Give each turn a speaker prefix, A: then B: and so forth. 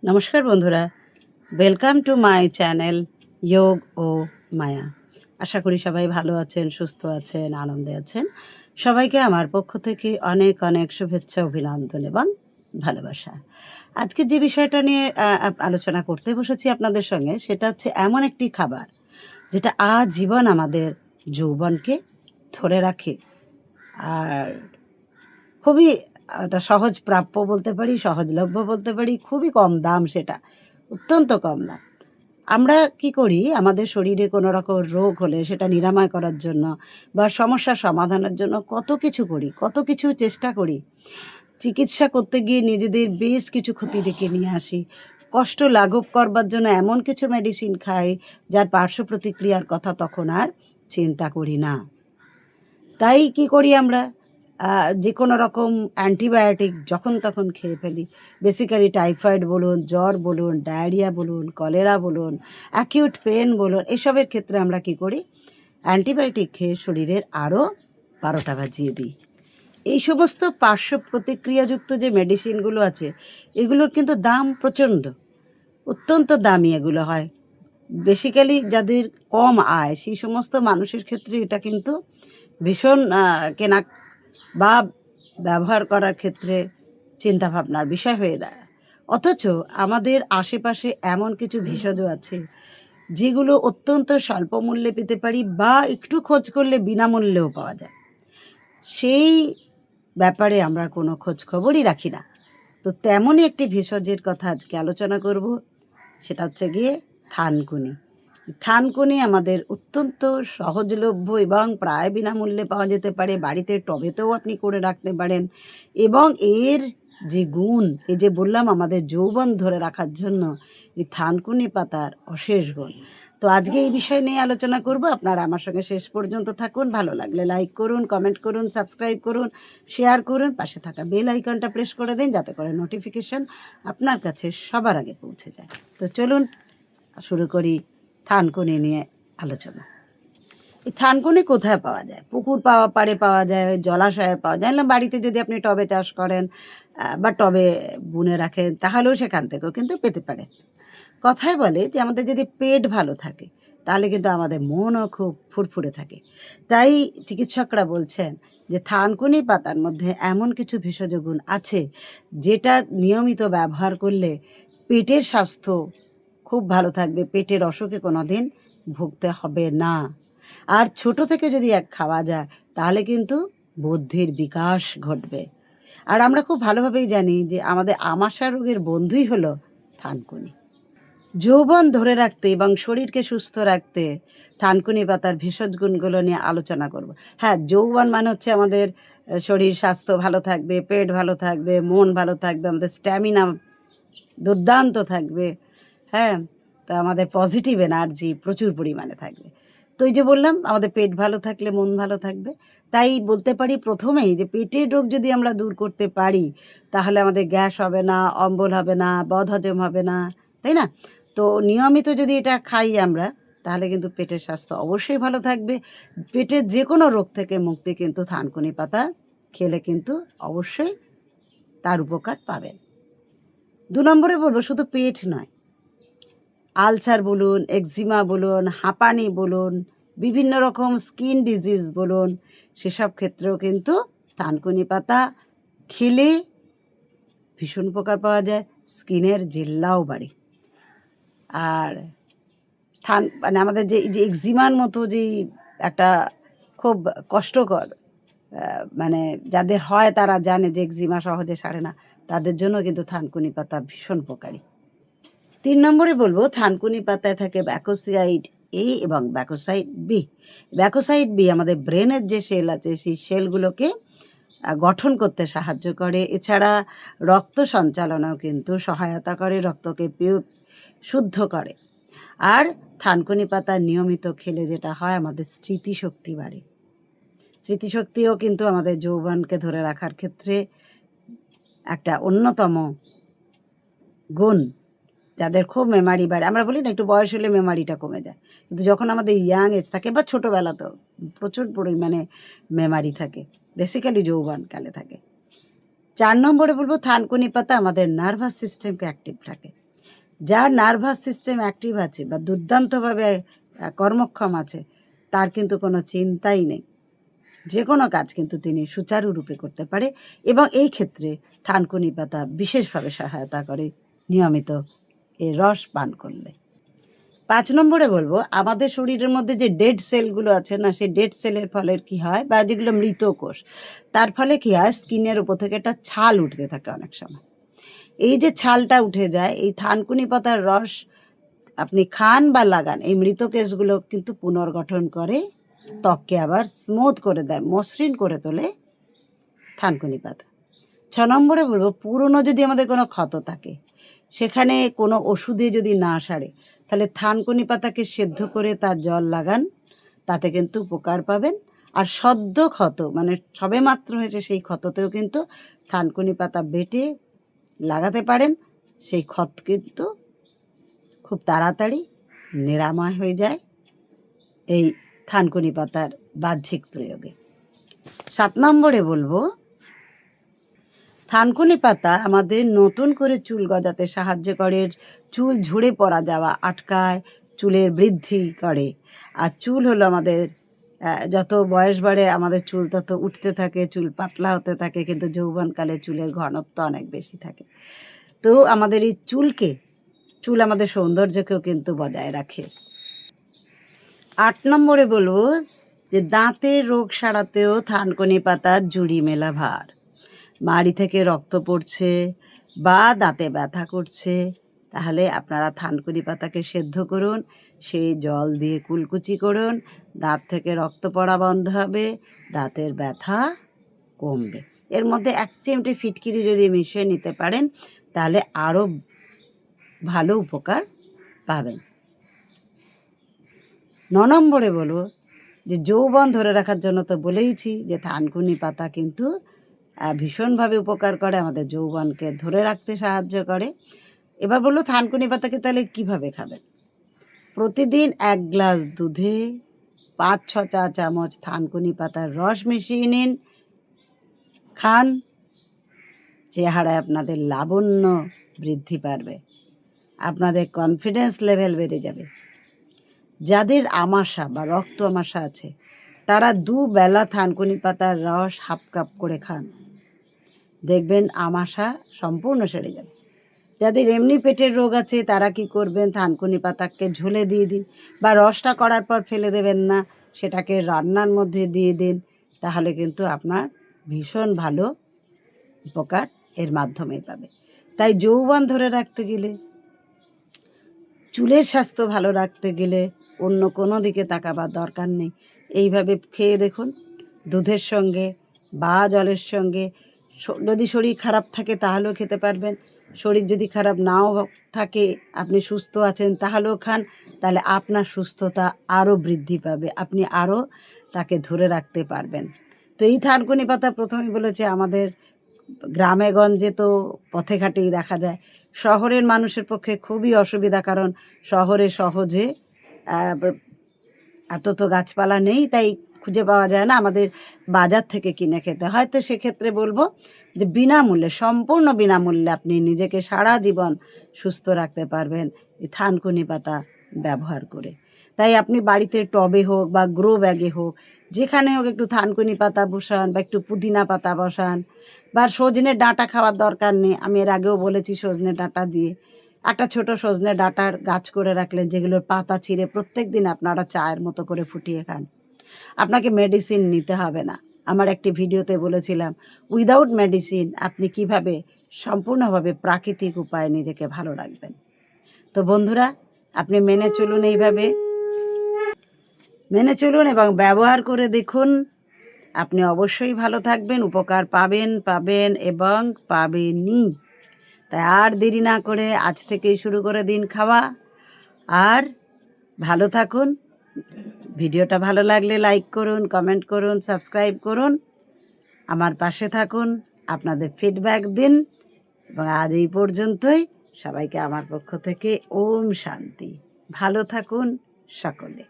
A: নমস্কার বন্ধুরা, welcome to my channel যোগ ও মায়া। আশা করি সবাই ভালো আছেন, সুস্থ আছেন, আনন্দে আছেন। সবাইকে আমার পক্ষ থেকে অনেক অনেক শুভেচ্ছা, অভিনন্দন এবং ভালোবাসা। আজকে যে বিষয়টা নিয়ে আলোচনা করতে বসেছি আপনাদের সঙ্গে, সেটা হচ্ছে এমন একটি খাবার যেটা আজীবন আমাদের যৌবনকে ধরে রাখে। আর খুবই এটা সহজ প্রাপ্য বলতে পারি, সহজলভ্য বলতে পারি, খুবই কম দাম সেটা, অত্যন্ত কম দাম। আমরা কি করি, আমাদের শরীরে কোনো রকম রোগ হলে সেটা নিরাময় করার জন্য বা সমস্যার সমাধানের জন্য কত কিছু করি, কত কিছু চেষ্টা করি। চিকিৎসা করতে গিয়ে নিজেদের বেশ কিছু ক্ষতি ডেকে নিয়ে আসি। কষ্ট লাঘব করবার জন্য এমন কিছু মেডিসিন খাই, যার পার্শ্ব প্রতিক্রিয়ার কথা তখন আর চিন্তা করি না। তাই কি করি আমরা? যেকোনো রকম অ্যান্টিবায়োটিক যখন তখন খেয়ে ফেলি। বেসিক্যালি টাইফয়েড বলুন, জ্বর বলুন, ডায়রিয়া বলুন, কলেরা বলুন, অ্যাকিউট পেন বলুন, এসবের ক্ষেত্রে আমরা কি করি? অ্যান্টিবায়োটিক খেয়ে শরীরের আরও ১২টা বাজিয়ে দিই। এই সমস্ত পার্শ্ব প্রতিক্রিয়াযুক্ত যে মেডিসিনগুলো আছে, এগুলোর কিন্তু দাম প্রচণ্ড। অত্যন্ত দামি এগুলো হয়। বেসিক্যালি যাদের কম আয়, সেই সমস্ত মানুষের ক্ষেত্রে এটা কিন্তু ভীষণ কেনা বা ব্যবহার করার ক্ষেত্রে চিন্তাভাবনার বিষয় হয়ে দাঁড়ায়। অথচ আমাদের আশেপাশে এমন কিছু ভেষজ আছে, যেগুলো অত্যন্ত স্বল্প মূল্যে পেতে পারি বা একটু খোঁজ করলে বিনামূল্যেও পাওয়া যায়। সেই ব্যাপারে আমরা কোনো খোঁজ খবরই রাখি না। তো তেমনই একটি ভেষজের কথা আজকে আলোচনা করব, সেটা হচ্ছে গিয়ে থানকুনি। থানকুনি আমাদের অত্যন্ত সহজলভ্য এবং প্রায় বিনামূল্যে পাওয়া যেতে পারে। বাড়িতে টবেতেও আপনি করে রাখতে পারেন এবং এর যে গুণ, এই যে বললাম আমাদের যৌবন ধরে রাখার জন্য এই থানকুনি পাতার অশেষ গুণ। তো আজকে এই বিষয় নিয়ে আলোচনা করব। আপনারা আমার সঙ্গে শেষ পর্যন্ত থাকুন। ভালো লাগলে লাইক করুন, কমেন্ট করুন, সাবস্ক্রাইব করুন, শেয়ার করুন, পাশে থাকা বেল আইকনটা প্রেস করে দিন, যাতে করে নোটিফিকেশন আপনার কাছে সবার আগে পৌঁছে যায়। তো চলুন শুরু করি থানকুনি নিয়ে আলোচনা। এই থানকুনি কোথায় পাওয়া যায়? পুকুর পাড়ে পাওয়া যায়, জলাশয়ে পাওয়া যায়, না বাড়িতে যদি আপনি টবে চাষ করেন বা টবে বুনে রাখেন, তাহলেও সেখান থেকেও কিন্তু পেতে পারেন। কথায় বলে যে আমাদের যদি পেট ভালো থাকে, তাহলে কিন্তু আমাদের মনও খুব ফুরফুরে থাকে। তাই চিকিৎসকরা বলছেন যে থানকুনি পাতার মধ্যে এমন কিছু ভেষজ গুণ আছে, যেটা নিয়মিত ব্যবহার করলে পেটের স্বাস্থ্য খুব ভালো থাকবে, পেটের অসুখে কোনো দিন ভুগতে হবে না। আর ছোট থেকে যদি খাওয়া যায়, তাহলে কিন্তু বুদ্ধির বিকাশ ঘটবে। আর আমরা খুব ভালোভাবেই জানি যে আমাদের আমাশা রোগের বন্ধুই হলো থানকুনি। যৌবন ধরে রাখতে এবং শরীরকে সুস্থ রাখতে থানকুনি পাতার ভেষজ গুণগুলো নিয়ে আলোচনা করব। হ্যাঁ, যৌবন মানে হচ্ছে আমাদের শরীর স্বাস্থ্য ভালো থাকবে, পেট ভালো থাকবে, মন ভালো থাকবে, আমাদের স্ট্যামিনা দুর্দান্ত থাকবে। হ্যাঁ? তো আমাদের পজিটিভ এনার্জি প্রচুর পরিমাণে থাকবে। তো এই যে বললাম আমাদের পেট ভালো থাকলে মন ভালো থাকবে। তাই বলতে পারি ১ম এই যে পেটের রোগ যদি আমরা দূর করতে পারি, তাহলে আমাদের গ্যাস হবে না, অম্বল হবে না, বদহজম হবে না, তাই না? তো নিয়মিত যদি এটা খাই আমরা, তাহলে কিন্তু পেটের স্বাস্থ্য অবশ্যই ভালো থাকবে। পেটের যেকোনো রোগ থেকে মুক্তি কিন্তু থানকুনি পাতা খেলে কিন্তু অবশ্যই তার উপকার পাবেন। ২ নম্বরে বলব, শুধু পেট নয়, আলসার বলুন, একজিমা বলুন, হাঁপানি বলুন, বিভিন্ন রকম স্কিন ডিজিজ বলুন, সেসব ক্ষেত্রেও কিন্তু থানকুনি পাতা খেলে ভীষণ উপকার পাওয়া যায়, স্কিনের জেল্লাও বাড়ে। আর মানে আমাদের যে এই যে একজিমার মতো যেই একটা খুব কষ্টকর মানে যাদের হয় তারা জানে যে একজিমা সহজে সারে না, তাদের জন্য কিন্তু থানকুনি পাতা ভীষণ উপকারী। ৩ নম্বরে বলব, থানকুনি পাতায় থাকে ব্যাকোসাইড এ এবং ব্যাকোসাইড বি। ব্যাকোসাইড বি আমাদের ব্রেনের যে সেল আছে, সেই সেলগুলোকে গঠন করতে সাহায্য করে। এছাড়া রক্ত সঞ্চালনেও কিন্তু সহায়তা করে, রক্তকে শুদ্ধ করে। আর থানকুনি পাতা নিয়মিত খেলে যেটা হয়, আমাদের স্মৃতিশক্তি বাড়ে। স্মৃতিশক্তিও কিন্তু আমাদের যৌবনকে ধরে রাখার ক্ষেত্রে একটা অন্যতম গুণ। যাদের খুব মেমারি বাড়ে, আমরা বলি না একটু বয়স হলে মেমারিটা কমে যায়, কিন্তু যখন আমাদের ইয়াং এজ থাকে বা ছোটোবেলাতেও প্রচুর পরিমাণে মেমারি থাকে, বেসিক্যালি যৌবনকালে থাকে। ৪ নম্বরে বলবো, থানকুনি পাতা আমাদের নার্ভাস সিস্টেমকে অ্যাক্টিভ রাখে। যার নার্ভাস সিস্টেম অ্যাক্টিভ আছে বা দুর্দান্তভাবে কর্মক্ষম আছে, তার কিন্তু কোনো চিন্তাই নেই, যে কোনো কাজ কিন্তু তিনি সুচারুরূপে করতে পারে। এবং এই ক্ষেত্রে থানকুনি পাতা বিশেষভাবে সহায়তা করে নিয়মিত এর রস পান করলে। 5 নম্বরে বলবো, আমাদের শরীরের মধ্যে যে ডেড সেলগুলো আছে না, সেই ডেড সেলের ফলে কি হয়, বা যেগুলো মৃত কোষ, তার ফলে কি হয়, স্কিনের উপর থেকে একটা ছাল উঠতে থাকে অনেক সময়। এই যে ছালটা উঠে যায়, এই থানকুনি পাতার রস আপনি খান বা লাগান, এই মৃত কেশগুলো কিন্তু পুনর্গঠন করে, ত্বককে আবার স্মুথ করে দেয়, মসৃণ করে তোলে থানকুনি পাতা। 6 নম্বরে বলবো, পুরনো যদি আমাদের কোনো ক্ষত থাকে, সেখানে কোনো ওষুধে যদি না সারে, তাহলে থানকুনি পাতাকে সেদ্ধ করে তার জল লাগান, তাতে কিন্তু উপকার পাবেন। আর সদ্য ক্ষত, মানে সবেমাত্র হয়েছে সেই ক্ষততেও কিন্তু থানকুনি পাতা বেটে লাগাতে পারেন, সেই ক্ষত কিন্তু খুব তাড়াতাড়ি নিরাময় হয়ে যায় এই থানকুনি পাতার বাহ্যিক প্রয়োগে। 7 নম্বরে বলবো, থানকুনি পাতা আমাদের নতুন করে চুল গজাতে সাহায্য করে, চুল ঝরে পড়া যাওয়া আটকায়, চুলের বৃদ্ধি করে। আর চুল হলো আমাদের, যত বয়স বাড়ে আমাদের চুল তত উঠতে থাকে, চুল পাতলা হতে থাকে, কিন্তু যৌবনকালে চুলের ঘনত্ব অনেক বেশি থাকে। তো আমাদের এই চুল আমাদের সৌন্দর্যকেও কিন্তু বজায় রাখে। 8 নম্বরে বলবো যে, দাঁতের রোগ সারাতেও থানকুনি পাতার জুড়ি মেলা ভার। মাড়ি থেকে রক্ত পড়ছে বা দাঁতে ব্যথা করছে, তাহলে আপনারা থানকুনি পাতাকে সেদ্ধ করুন, সেই জল দিয়ে কুলকুচি করুন, দাঁত থেকে রক্ত পড়া বন্ধ হবে, দাঁতের ব্যথা কমবে। এর মধ্যে 1 চিমটি ফিটকিরি যদি মিশিয়ে নিতে পারেন, তাহলে আরও ভালো উপকার পাবেন। 9 নম্বরে বলবো যে, যৌবন ধরে রাখার জন্য তো বলেইছি যে থানকুনি পাতা কিন্তু ভীষণভাবে উপকার করে, আমাদের যৌবনকে ধরে রাখতে সাহায্য করে। এবার বললো থানকুনি পাতাকে তাহলে কীভাবে খাবেন। প্রতিদিন 1 গ্লাস দুধে 5-6 চা চামচ থানকুনি পাতার রস মিশিয়ে নিন, খান, চেহারায় আপনাদের লাবণ্য বৃদ্ধি পাবে, আপনাদের কনফিডেন্স লেভেল বেড়ে যাবে। যাদের আমাশা বা রক্ত আমাশা আছে, তারা 2 বেলা থানকুনি পাতার রস হাফ কাপ করে খান, দেখবেন আমাশা সম্পূর্ণ সেরে যাবে। যাদের এমনি পেটের রোগ আছে, তারা কি করবেন, থানকুনি পাতাকে ঝোলে দিয়ে দিন, বা রসটা করার পর ফেলে দেবেন না, সেটাকে রান্নার মধ্যে দিয়ে দিন, তাহলে কিন্তু আপনার ভীষণ ভালো উপকার এর মাধ্যমে পাবে। তাই যৌবন ধরে রাখতে গেলে, চুলের স্বাস্থ্য ভালো রাখতে গেলে অন্য কোনো দিকে তাকাবার দরকার নেই। এইভাবে খেয়ে দেখুন, দুধের সঙ্গে বা জলের সঙ্গে। যদি শরীর খারাপ থাকে তাহলেও খেতে পারবেন, শরীর যদি খারাপ নাও থাকে, আপনি সুস্থ আছেন, তাহলেও খান, তাহলে আপনার সুস্থতা আরও বৃদ্ধি পাবে, আপনি আরও তাকে ধরে রাখতে পারবেন। তো এই থানকুনি পাতা প্রথমেই বলেছে আমাদের গ্রামে গঞ্জে তো পথে ঘাটেই দেখা যায়, শহরের মানুষের পক্ষে খুবই অসুবিধা, কারণ শহরে সহজে এত তো গাছপালা নেই, তাই খুঁজে পাওয়া যায় না, আমাদের বাজার থেকে কিনে খেতে হয়। তো সেক্ষেত্রে বলবো যে বিনামূল্যে, সম্পূর্ণ বিনামূল্যে আপনি নিজেকে সারা জীবন সুস্থ রাখতে পারবেন এই থানকুনি পাতা ব্যবহার করে। তাই আপনি বাড়িতে টবে হোক বা গ্রো ব্যাগে হোক, যেখানে হোক একটু থানকুনি পাতা বসান বা একটু পুদিনা পাতা বসান, বা সজনে ডাঁটা খাওয়ার দরকার নেই, আমি এর আগেও বলেছি সজনে ডাঁটা দিয়ে একটা ছোট সজনে ডাঁটার গাছ করে রাখলেন, যেগুলোর পাতা ছিঁড়ে প্রত্যেক দিন আপনারা চায়ের মতো করে ফুটিয়ে খান, আপনাকে মেডিসিন নিতে হবে না। আমার একটি ভিডিওতে বলেছিলাম উইদাউট মেডিসিন আপনি কিভাবে সম্পূর্ণভাবে প্রাকৃতিক উপায়ে নিজেকে ভালো রাখবেন। তো বন্ধুরা, আপনি মেনে চলুন, এইভাবে মেনে চলুন এবং ব্যবহার করে দেখুন, আপনি অবশ্যই ভালো থাকবেন, উপকার পাবেন এবং পাবেনই। তাই আর দেরি না করে আজ থেকেই শুরু করে দিন খাওয়া, আর ভালো থাকুন। ভিডিওটা ভালো লাগলে লাইক করুন, কমেন্ট করুন, সাবস্ক্রাইব করুন, আমার পাশে থাকুন, আপনাদের ফিডব্যাক দিন, এবং আজ এই পর্যন্তই। সবাইকে আমার পক্ষ থেকে ওম শান্তি। ভালো থাকুন সকলে।